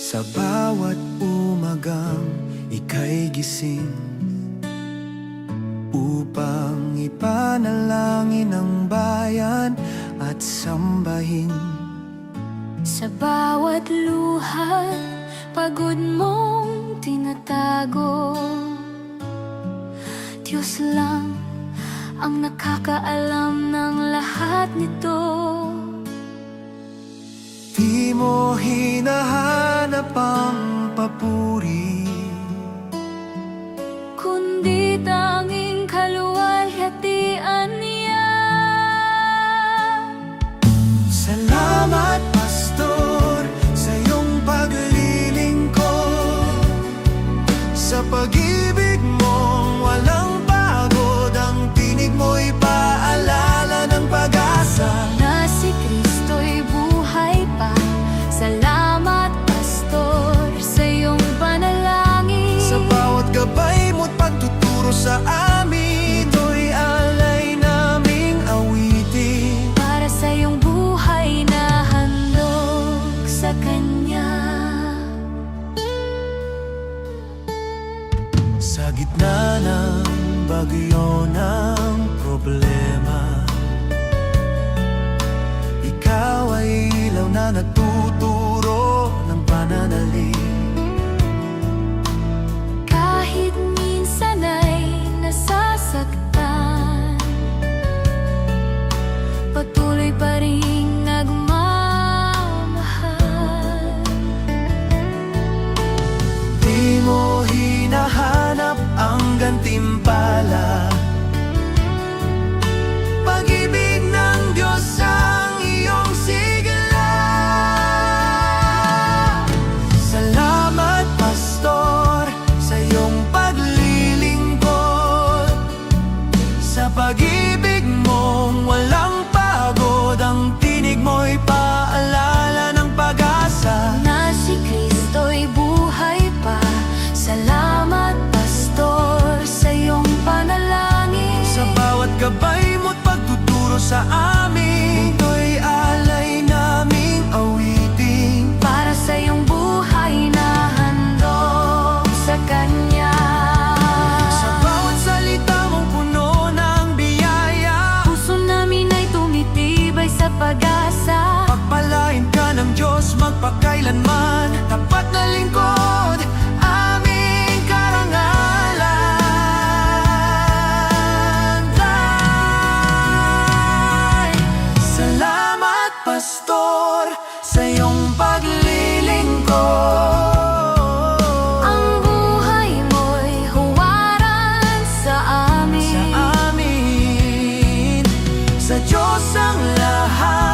Sa bawat umagang ika'y gising upang ipanalangin ang bayan at sambahin. Sa bawat luha, pagod mong tinatago. Diyos lang ang nakakaalam ng lahat nito. Di mo hinahanap ang papuri, kundi tanging kaluwalhatian niya. Salamat, Pastor, sa iyong paglilingkod. Sa pag-ibig mong walang pagod, ang tinig mo'y paalala ng pag-asa Na si Kristo'y buhay pa. Salamat, Pastor, sa iyong panalangin. sa bawat gabay mo't pagtuturo sa amin. Ito'y alay naming awitin Para sa iyong buhay na handog sa Kanya. sa gitna ng bagyo ng problema. Ikaw ay ilaw na nagtuturo ng pananalig. Kahit minsan ay nasasaktan, patuloy pa rin nagmamahal. Di mo hinahanap ang gantimpala. Pag-ibig ng Diyos ang iyong sigla. Salamat, Pastor, sa iyong paglilingkod. Sa pag-ibig mong walang pagod, ang tinig mo'y paalala ng pag-asa. Na si Kristo'y buhay pa. Salamat, Pastor, sa iyong panalangin. Sa bawat gabay mo't pagtuturo sa amin. Ito'y alay naming awitin Para sa iyong buhay na handog sa Kanya. sa bawat salita mong puno ng biyaya. Puso namin ay tumitibay sa pag-asa. Pagpalain ka ng Diyos magpakailanman. Tapat na lingkod, aming karangalan. Salamat, Pastor, sa iyong paglilingkod. Ang buhay mo'y huwaran sa amin. Sa amin, sa Diyos ang lahat.